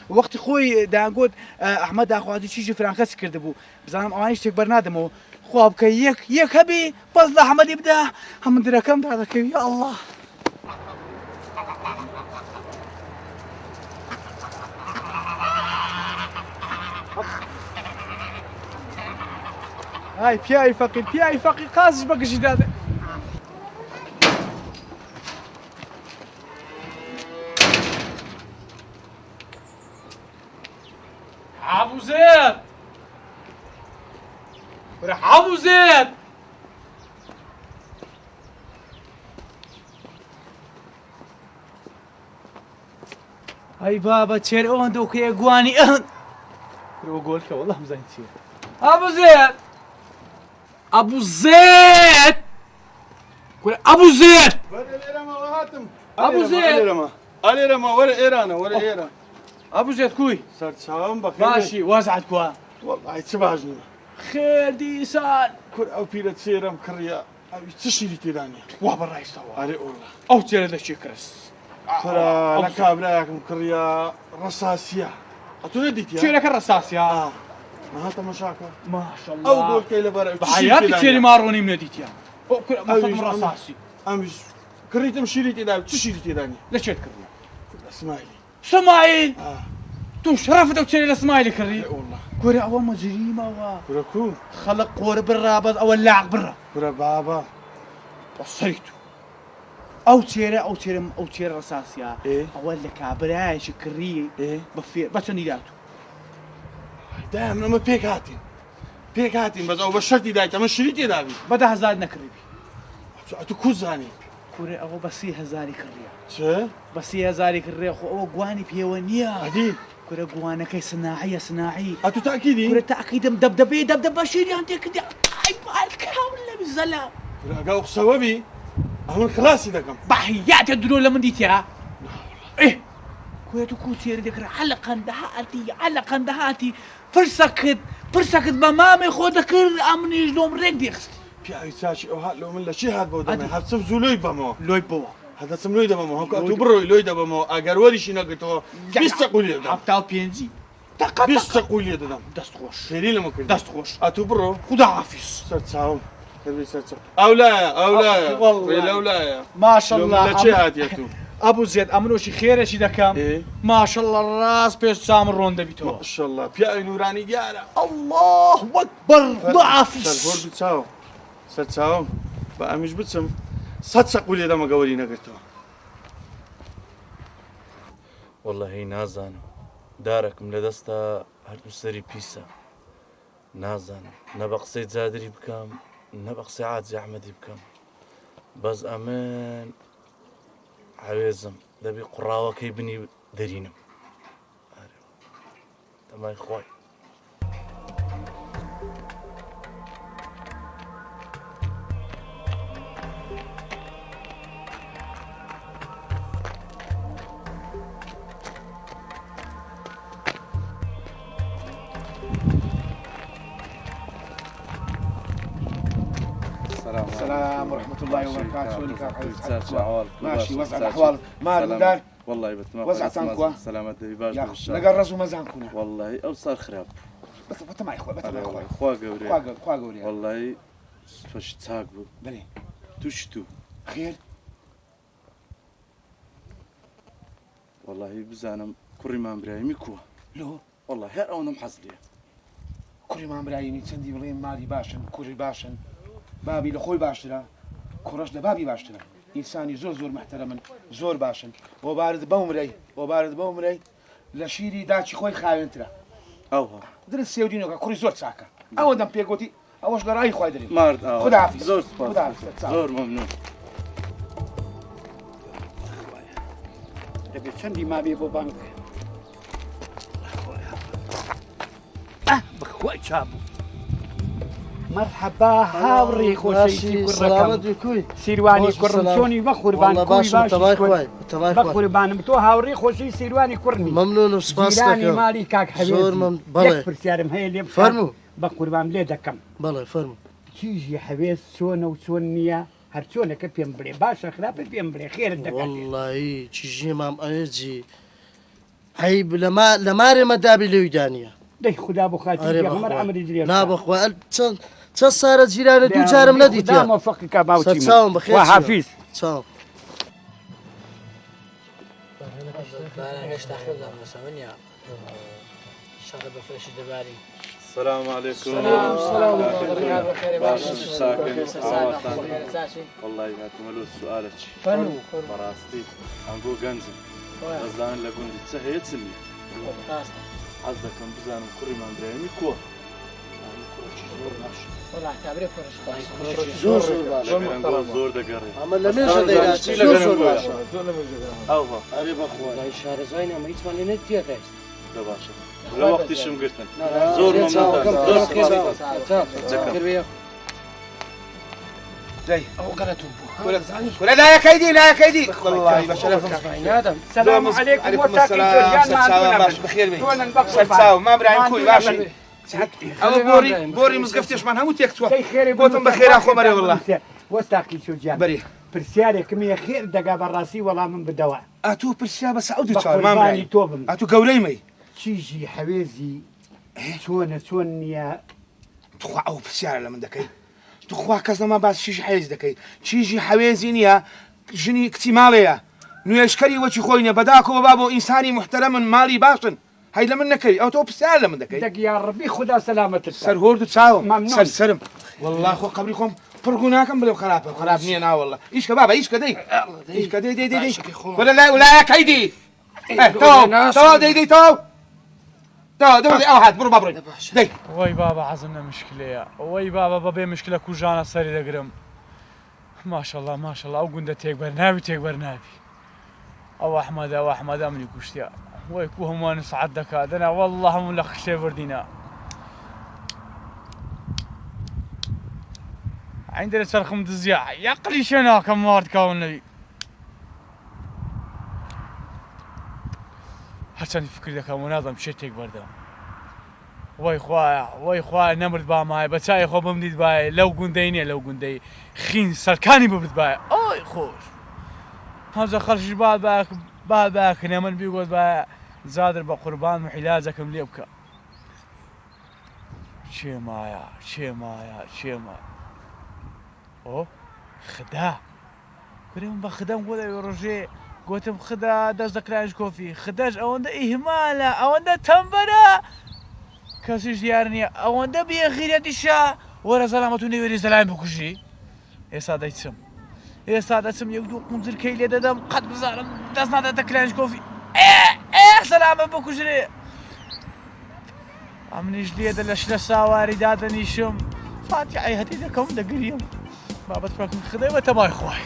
وقت خوي دانقود أحمد أخو هذا شيء فرانكس كردبو بزانم أوانيش تكبر نادمو خواب كي يك هبي بس أحمد يبدأ هم دركم هذا كي يا الله هاي بياي فقي قاسش بقى جداد ابو زيد راح ابو زيد هاي بابا تشير اون دوك يا قواني قولك والله مزين تشير ابو زيد ابو زيد ابو زيد ابو زيد علي رما ولا ايران ابو زيد كوي سەرچاوم بەخێر ماشي وازعت كوا وەڵی چ باش نییە خير ديسان کور ئەو پیرە چێرەم کڕیا ئەوی چ شیری تێدانە وا برايستوا ئەرێ ئۆڵا او تيرا دشي كرس پرا لە کابراایەکم کڕیا ڕەساسیە ئەتو نەدیتیا تيرا كرساس يا نهاتە مەشاکە ما شاء ئەو الله گۆڵکەی لەبەر بحياتي تيري ماروني من ديتيا او كل أويش، مصدم رصاصي ئەمیش کڕیتم شیری تێدا چ شیری تێدانی ليش تكرر ئەسمایلی اسماعيل تو شرفت او تيري اسماعيل كري ئۆڵا كوري او مجريمه وا کورەکو خلق قور برا بس او اللاعق برا کورە بابا وصيته او تيري رصاصيا إيه. اول لك عبراي شكريه إيه. بفير بتنيداتو دایم ئەمە پێک هاتین بەس ئەو بە شەرتی دایت ئەمە شری تێدابی بدا هزار نكريبي ئەتو کوزانی كوري او بسي هزاري كريه چ بسي هزاري كريه خو او قواني بيونيا ئەدی كوري قوانك صناعي ئەتو تاکیدی كوري تاكيد دبدبه شيري انت كده اي بالكامل بالزلام ئەگە ئەو قسەوەبی ئەمن خلاصی دەکەم بحيات الدنيا لما ديتيها ايه كويتو كوتير ذكر علقا دهاتي فرسكت بمامي خودك امني جلوم ريك ديخستي پیاوی چاچی ئەو هات لەو من لە چی هات بۆ دەمێ هەرچەم زوو لۆی بەمەوە لوي بوا هەدەچم لۆی دەبەمەوە هەکو ئەتو بڕۆی لۆی دەبەمەوە ئەگەر وەریشی نەگرتەوە 20 قولی دەدەم حبتاو بينزي 20 قولی دەدەم دست خوش فێری لەمە کرد دست خوش ئەتو بڕۆ خدا حافظ سەرچاوم دەبێ سەرچاو ئەولایە والله. لەولایە ما شاء الله لە چی هاتیە تو ابو زيد امنوشي خير شي دكام إيه. ما شاء الله الراس بيش سامر رون دبيتو ماشاءالله پیاوی نورانی دیارە الله اكبر خدا حافظ سەربۆر بچاو سەرچاوم بە ئەمیش بچم 100 قولی دەمە گەوەری نەگرتەوە والله نازانم دارەکم لە دەستا هەردوو سەری پیسە نازانم نە بە قسەی جادری بکەم نە بە قسەی عاجزی ئەحمەدی بکەم بەس ئەمن عەوێزم دەبێ قوڕاوەکەی بنی دەرینم دەمای خۆی السلام ورحمة الله وبركاته. شلونك ماشي وسع الأحوال ما دار والله بتما وزع تانكوا سلامة دباج بالشام نقرز ومزان كنا والله أو صار خراب بس بتما إخوة بتما إخوة خوا قوري خوا قولي والله فاش تساقبوا بلي تشتو خير والله بزانم كوري ما برايمي كوا لو والله هر أو نم حصلية كوري ما برايمي تندي بلين مالي باشن كوري باشن بابي لخوي باشترا كورش لبابي باشترا إنساني زور محترما زور باشن وبارد بومري لشيري داچي خوي خاين ترى أوها درس سيودينو كوري زور ساكا أو دم بيقوتي أوش لرأي خوي دري مارد خدا حافظ زور خدا حافظ زور ممنون دەبێت چەندی ما بێ بۆ بانک بەخوای چابوو مرحبا هاوڕێ خۆشەویستی کوڕەکەم سیروانی کوڕم چۆنی بە قوربان بە قوربانم تۆ هاوڕێ خۆشەی سیروانی کوڕنی ممنون و سپاس جیرانی مالی کاک هەوێز یەک پرسیارم هەیە لێ فەرموو بە قوربان لێ دەکەم بەڵێ فەرموو چیژی هەوێز چۆنە و چۆن نییە هەر چۆنەکە پێم بڵێ باشە خراپە پێم بڵێ خێرت دەکات وەڵڵایی چیژی مام ئەوێجی عیب لە مارێمە دابی لێوی دانیە دەی خدا بۆ خاتی پێغەمبەر ئەمری درێژ نابەخوا چەند سارە جیرانە دوو جارم نەدیتە مۆفەقی کا باوچی چاوم بەخێر حافیز چاوم هێشتا خێزان مەسەوەنیا شەڕە بەفرەشی دەباری السلام عليكم والله هاتم له سؤالك براستي انقو غنزم بزان لقون تسهي تسمي عزكم بزان كوري من بريمي كو والله تعبير زور دقري اما لميجا دايراتي زور باشا اوها اريب اخوان لا اشاره زينه ما يتمنى لنا ديتاش لا باشا لا وقت شم قلتن زور ممنون زور جاي او غلطوا ولا لا يا كيدي لا يا كيدي والله بشرف ادم السلام عليكم وساكن باش بخير بي سلساو ما برايم كوي باشي او بوري مزقفتيش معناها موت يكتوا بوتم بخير اخو مري والله وساكن شو جان بري برسيارك مية خير دقا براسي والله من بدواء اتو برسيا بس عودي تشار ما برايم توبم اتو قوليمي تيجي حويزي شون يا تخوا او برسيا لمن دكاي تخوا كازنا ما باس شيش حيز دكاي تيجي حويزين يا جني اكتماليه نو يشكري وجه خوينا بداكو بابو انساني محترم مالي باشن هاي لمنكي او تو برسيا لمن دكاي دق يا ربي خدا سلامة سر هورد تساو ممنون. سرم والله خو قبركم فرقناكم بلا خراب نينا والله ايش بابا ايش كدي ايش كدي دي ولا يا كيدي تو دي تو دي هات برو بابري دي وای بابا عزمنا مشكلة يا وای بابا بابي مشكلة كوجانا سري دقرم ما شاء الله او قنده تيك برنابي او احمد امني كشتيا وای كو هما نسعدك انا والله من لخشي بردينا عندنا سرخم دزياع يقلي شنا كم وارد كون النبي حسن فكر ذاك مناظم شتيك بردام وای خوایا نمرد با مای بچای خو بمدید با لو گوندی خین سرکانی ببرد با آی خوش هذا خرج بعد باك نمن بيقول با زادر بقربان محلازكم ليبكا شي مايا او خدا كريم بخدم ولا يرجع قلتم خدا دز ذكرانش كوفي خداش اوندا اهمالا اوندا تنبرا كاسيش ديارني اوندا بيغيريات الشا ورا سلامتوني وري سلام بكشي يا سادتسم يقدو قنزر كيلي ددم قد بزارم دزنا دكرانش كوفي سلام بكشري امنيش ليد الاشلا ساواري دادني شم فاتحي هدي دكم دقريم بابا تفرق من خدمة تباي خواي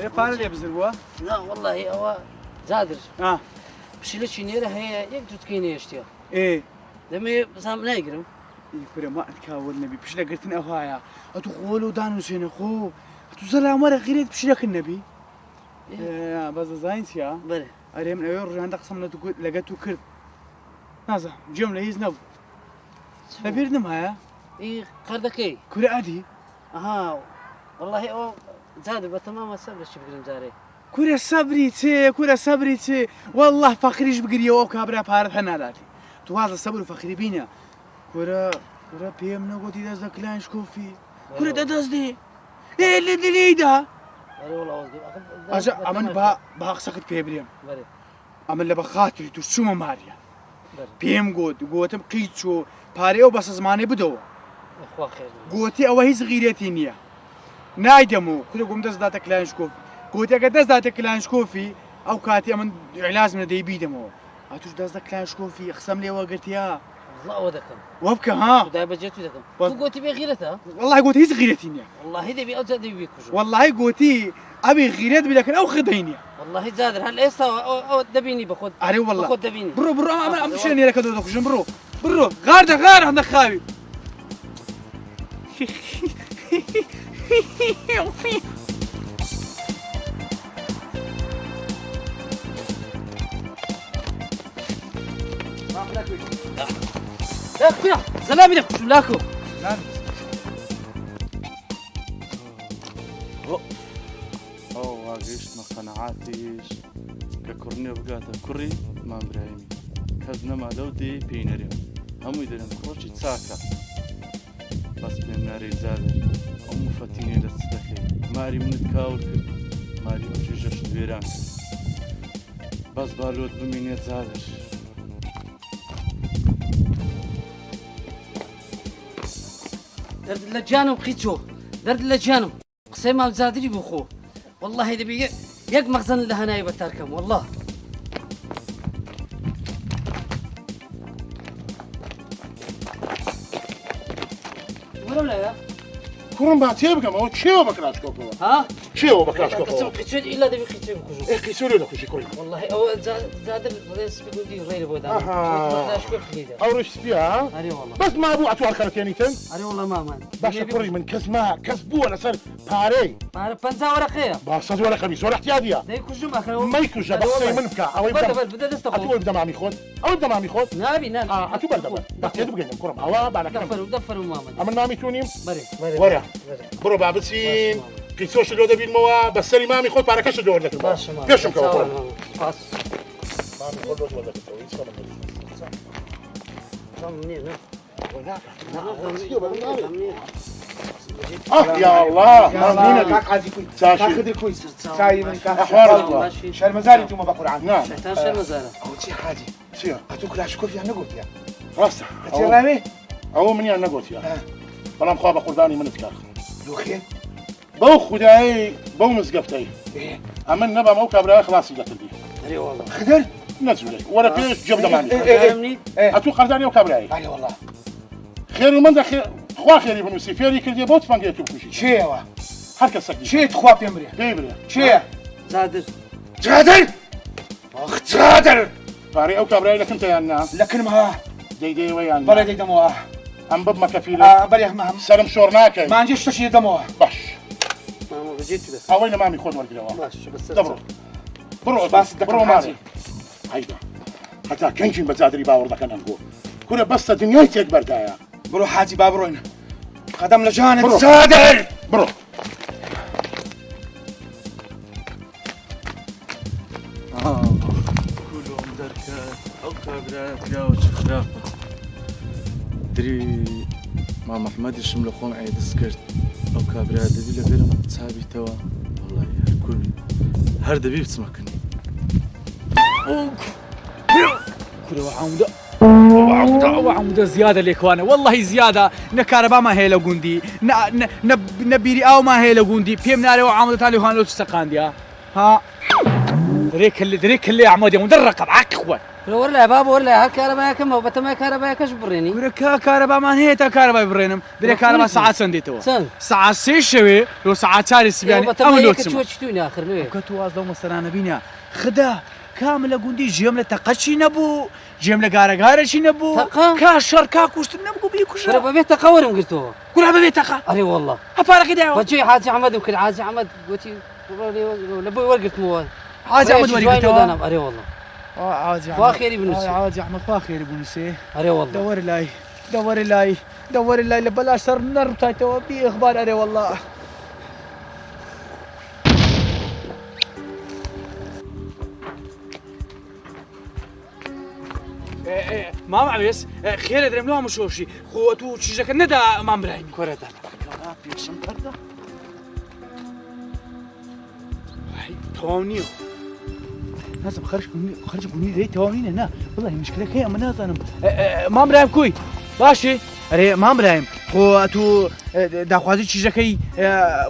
ايه فعلا اللي بزروا لا والله هو زادر بشيلة شنيرة هي يقدر تكيني يشتيا ايه لما بسام لا يقرم يكبر ما تكاول النبي بشيلة قلتن اهوايا اتقولوا دانو سين اخو اتوزلا مرة غيرت بشيلة النبي ايه بس زاينس يا بله اري من ايور رجع عندك قسم لقيتو كرد نازا جملة هيز نب نبيرنا معايا ايه قردكي كل عادي اها والله هو زاد بتمام الصبر شو بقولن زاري كورا صبري والله فخريش بقريه او كابرا بارد حنالاتي تو هذا الصبر فخري بينا كورا بيم نقولي داز كلانش كوفي كورا داز دي ايه اللي ده والله اجا امن با سكت بيبريم امن لبا خاطري تو شو ماريا بيم قوتم قيتشو باريو بس زماني بدو اخوا خير قوتي او هي صغيرتي نيه نايدمو كل قوم دز داتا كلانشكوفي قلت لك دز داتا كلانشكوفي او كاتي من علاج من دي بيدمو اتوش دز داتا كلانشكوفي اقسم لي وقلت يا الله ودكم وابكى ها دايما جيتو دكم قلت بي غيرتها والله قلت هي صغيرتي والله هي دبي او زاد بيك والله قلت ابي غيرت لكن او خديني والله زادر هل ايش او دبيني باخذ اري والله باخذ دبيني برو ام شنو لك هذول خشم برو غار عندك خاوي لا خويا سلام لك شو لاكو واقيش ما قناعاتيش ككورني بقاتا كوري ما برايمي كزنا ما دودي بينريم هم يدرن كروشي تساكا بس بمناري زادر أم فتيني للصدقي ماری منت کاور کرد ماری ئەوجێژەش وێران کرد بەس بالۆت بمینێت زادر دەرد لە جانم قیچۆ دەرد لە جانم قسەی مام زادری بخۆ والله دەبێ یەک مەخزن لە هەنایی بەتارکەم والله وەرە لایە کوڕم با تێ بگەم ئەوە چێوە بە کلاشکۆپەوە ها چێوە بە قسم کلاشکۆپەوە قیچۆت ئیلا دەبێ قیچۆی بکوژم قیسۆ لێ دەکوژی کوڕی والله ئەوە زادر ڕێز بگوندی ڕێرە بۆ داشکۆ ئەو ڕۆژ سپیە ها ئەرێ والله بەس مابوو ئەتوار خەرەکێنیتن ئەرێ والله مامان باشە کوڕی من کەس بووە لەسەر پارەی پارە 50 وەرەقەیە با 100 وەرەقەمی زۆر احتیاجیە دەیکوژم ئەخەوە مەیکوژە بە قسەی من بکە ئەوەی بدە دەستە خۆ ئەتووە بدە مامی خۆت ئەوە بدە مامی خۆت نابی نان ئەتوو بەردەبە با تێت بگەینم کوڕم ئەوە بانەکەم دەفەرم مامان ئەمە نامی تونیم بەرێ وەرە بڕۆ با بچین قیسۆش لۆ دەبینمەوە بەسەری مامی خۆت پارەکەش دۆر دەکرد باشە پێشم کەوە کوڕم باس مامی خۆت دۆر دەکردەوە هیچ کەڵم يا الله مامينا كاك عادي كوي كاخذ كوي ساي من كاك أحوال شرمزاري انتم بقرعان نعم شيطان شرمزارة او شي حاجه شيء اتوك لا شكوف يا نقول يا راسه انت رامي أو من يعني نقول يا بلام خواب قرباني من تكاخ لو خير بو خداي بو مزقفتي أما النبى موكب راه خلاص يقتل بيه أري والله خدر نزل لك ولا بيش جاب دماني فهمني أتوقع قرداني وكبراي اي والله خير من ده خير خوا خير ابن سيفيري كل بوت فانجي تبكشي شي وا هركا سكي شي تخوا بيمري بيبري شي زادر جادر اخ جادر باري أو كبراي لك أنت يا النام لكن ما دي ويان بلا دي دموه أم بب ما كفيلة بلا ما سلم شورناكي ما عنديش شي دموه باش ماما بجيت كده أوين مامي خود ورقة باش بس دبرو برو بس برو مالي هيدا حتى كنجين بزادري باور ذاك نقول كل بس الدنيا تكبر دايا برو حاجي بابروين قدم لجانب برو. جادر برو كلهم دركا أو كابرات يا وشخرافة دري ما محمد يشمل خوم عيد سكرت أو كابرات دبي لغير صحابي توا والله كل هر دبي بتسمكني كله وعمودة زيادة لإخوانا والله زيادة نكاربا ما هي لقوندي نبيري أو ما هي لقوندي بيم ناري وعمودة تالي وهان لو تستقاندي ها دريك اللي عمودي مدرقة بعك إخوان ولا بابا ولا هالكهرباء كم هو بتما كهرباء كش بريني وركا كهرباء ما هي تا كهرباء برينم دريك كهرباء ساعات سنديتو سن ساعات سيشوي لو ساعات شاري سبياني بتما أملو هيك تسمع شتوني آخر ليه كتو أصلا مسرنا بينا خدا كامل قوندي جملة تقشي نبو جملة قارة شي نبو تقا كاشر كاكوست نبو بيكوش ربا بيت تقاورم قلتوه كلها ببيت تقا أري والله أفارق كده وجي حاج أحمد وكل حاج أحمد قلتي لبوي ورقت مو حاج أحمد ورقته أنا أري والله عاج أحمد فاخر ابن سي عاج أحمد فاخر ابن سي أري والله دور لاي لبلا سر نر تايتو بي إخبار أري والله ما معلش خير ادري منو مشوشي خوتو تشجك ندا ما مراي كره دا بيشم بردا هاي تونيو لازم خرج مني ري تونين هنا والله مشكله كي اما ناس انا ما مراي كوي باشي اري ما مراي خوتو دا خوازي تشجكي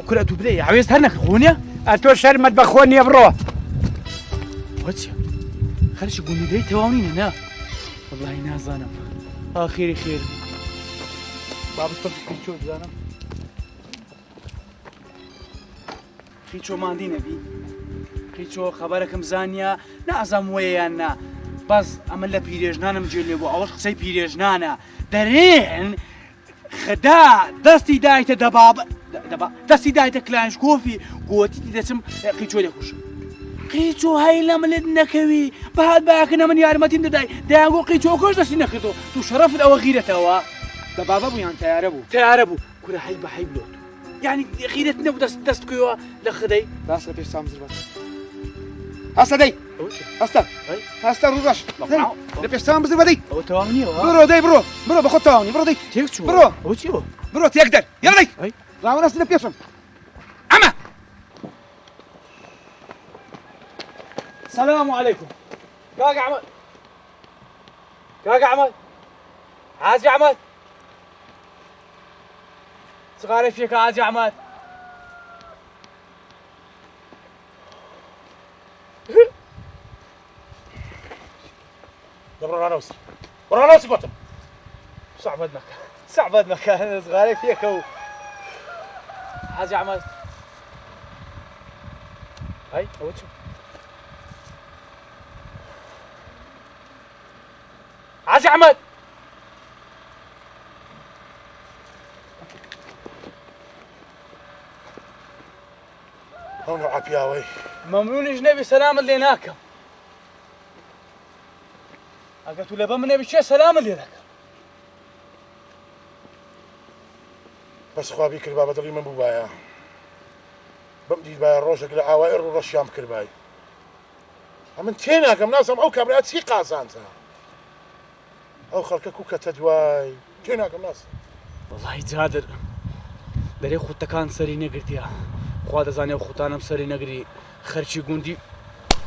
كره تو بدي عايز هرنك خونيا اتو شرمت بخوني برو واتش خرج مني ري تونين هنا والله نازانم آخيري خير بابا صرت خيچو زانم خيچو ماندي نبي خيچو خبركم زانيا نازم ويانا بس أملا بيرجنانم جيلي بو أول قصي بيرجنانا درين خدا دستي دايت دباب دستي دايت كلانش كوفي قوتي تسم خيچو لكوش قيتو هاي لملد نكوي بعد باكنا من يارمتين داي اقول قيتو كوش داشي نخدو تو شرف او غيرتها دبابا بو يعني تياربو كل حي بحي بلوت يعني غيرتنا دست كيوا لخدي بس بيش سامز بس هسه دي هسه روش بيش سامز بدي او توامني برو دي برو باخذ توامني برو دي تيكشو برو اوتشو برو تقدر يلا دي راونا سنه بيشم اما السلام عليكم كاك احمد كاك احمد حاج احمد صغاري فيك حاج احمد دبر على نفسي ورا على نفسي قلت صعب المكان صعب المكان صغاري فيك هو حاج احمد هاي هو شو حاج احمد هون عبياوي ممنون اجنبي سلام اللي هناك قلت له بمني بشي سلام اللي هناك بس خوابي كربا بدلي من بوبايا بمدي بايا روجك لعوائر ورشيام كرباي من تينا كم ناس او كبرات سي قاسانتا او خلقك كتدواي تينا كم ناس والله جادر دري خوتا كان سري نقرتيا خوا دزاني خوتانم سري نقري خرشي قوندي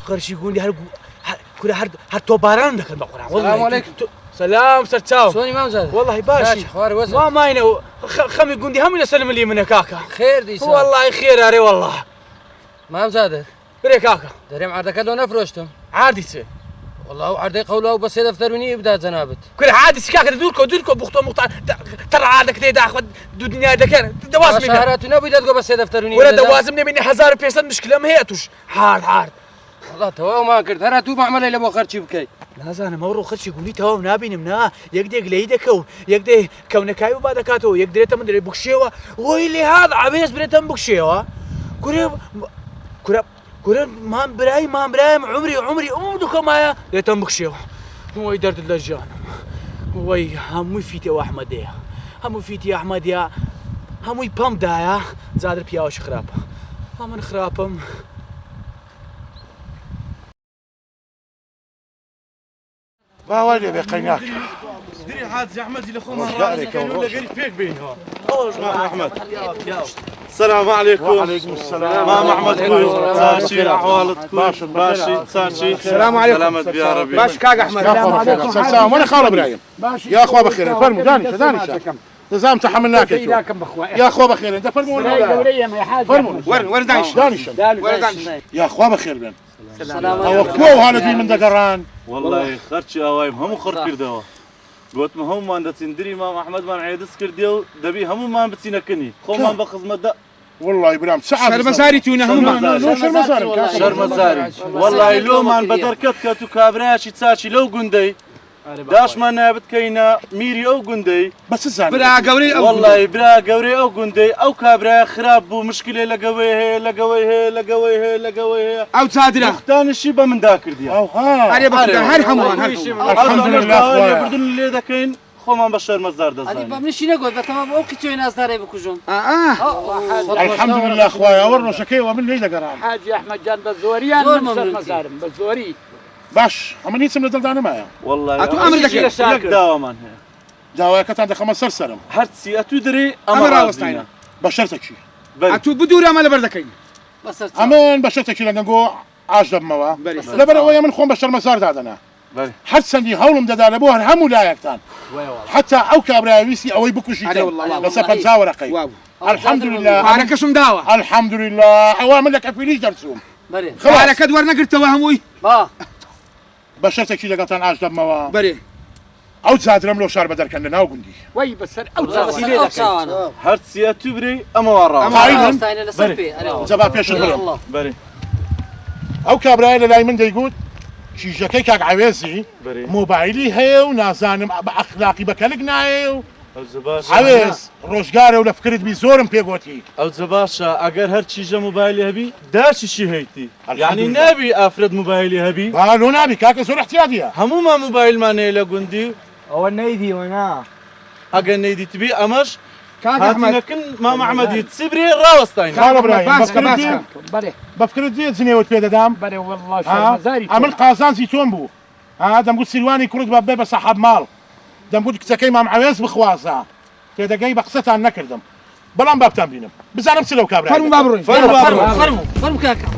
هر كل هر توباران دكن بقران السلام عليكم سلام ستاو شلون امام زاد والله باشي خواري وزن ما ماينه خمي قوندي هم يسلم لي من كاكا خير دي سلام والله خير يا ري والله امام زاد بري كاكا دريم عردك لو نفرشتم عادي تسي والله عردي قوله بس دفتروني يبدا زنابت كل عادي سكاكا دوركو بختو مقطع ترى عادك تي داخل دنيا دكان دوازمي شهراتنا بيدا بس دفتروني ولا دوازمني مني 1500 مشكله ما هيتوش حار والله تو ما كرت هرا تو معمل الى بوخرتي بكي لا زانا مورو خرشي قولي تو نابين منا يقدي قليدكو يقدي كونكايو بعدكاتو يقدر تمدري بوكشيوا ويلي هذا عبيس بريتم بوكشيوا كوري ما براي عمري امدك معايا ليتم بوكشيوا هو يدرد اللجان وي همي فيتي واحمد يا همي فيتي يا احمد يا همي بام دايا زادر بياوش خراب هم خرابم ما والي بقيناك دري حاج احمد اللي خو ما كانوا قريب فيك بينها احمد السلام عليكم وعليكم السلام مام احمد خوي ساشي احوالك باشي ساشي السلام عليكم سلامت يا ربي باش كاك احمد السلام عليكم سلام وانا خال ابراهيم يا اخوه بخير فرموا دانش نظام تحملناك يا اخوه بخير انت فرموا وين دانش يا اخوه بخير بن سلام او كو هذا دي من دقران والله خرچ اوايم هم خر كردوا قلت ما هم عند سندري مام احمد ما عيدس كرديو دبي هم ما بتسينكني خو ما بخدمه ده والله ابراهيم ساعه شرمزاري تونا هم شرمزاري والله لو ما بدركت كتو كابراشي تساشي لو قندي داش ما نابت كينا ميري او قندي بس الزاني برا قوري والله برا قوري او قندي او كابرا خراب ومشكله لقويه او تصادره اختان الشيبه من ذاكر دي او ها هري بقى هر حموان الحمد لله اخويا يبردون اللي ذاكين خو ما بشر مزار ده هذه بمشي نقول تمام او كتير ناس داري بكوجون الحمد لله اخويا ورنا شكي ومن لي دقران حاج احمد جان بزوريان من مزارم بزوري باش هم نيسم لدلدانا معايا والله اتو امر لك داوا من هي دواء كانت عندك 15 سنه هرتسي اتو دري امر وسطينا بشرتك شي اتو بدور عمل بردكين بس امان بشرتك شي لنقو عاش دموا لا بلا ويا من خون بشر مسار دادنا حتى اللي هولم دادنا ابوها هم لا يكتان حتى او كابراويسي او يبكو شي بس بنزاور رقي الحمد لله انا كشم داوا الحمد لله اوامر لك افيليش درسوم خلاص كدور نقرت وهموي با بشرتك شي لقطان عاش دموا بري او تزاد رملو شار بدل كان لنا وقندي وي بس او تسيلي هرتسي اتو بري اما ورا زبا بيش البلد بري او كابراي لاي من يقول شي جاكي كاك عويزي موبايلي هي ونازانم باخلاقي بكلقنا هي عويز روشقاري ولا فكرت بزورم بيقوتي او زباشا اگر هر چیز موبایلی هبی داشی شي هيتي يعني نبي افرد موبایلی هبي بالو نبي كاك زور احتياطيه همو ما موبایل ما نيلا قندي او نيدي وانا اگر نيدي تبي امش كاك احمد لكن ما محمد يتسبري راوستاين قال ابراهيم باسكا بفكرت دي زنيوت بيد دام بري والله شرمزاري عمل قازان زيتون بو دم قلت سلواني كرد بابا صاحب مال دم قلت كتكي مام عويز بخوازا كده جاي بقصتها نكردم بلان باب تمرينم بزعم سلو كابرا فرمو بابروي فرمو كاكا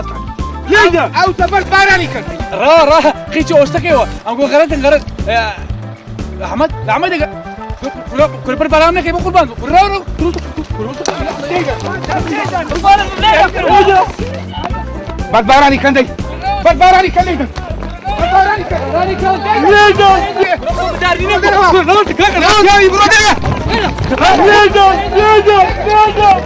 دفتر ليدا او سبر باراني كنت را خيتي اوستكيوا ام غرت احمد كل بربرامنا كيف قربان برا بربراني كندي بربراني كندي بربراني كندي ليدا ليدا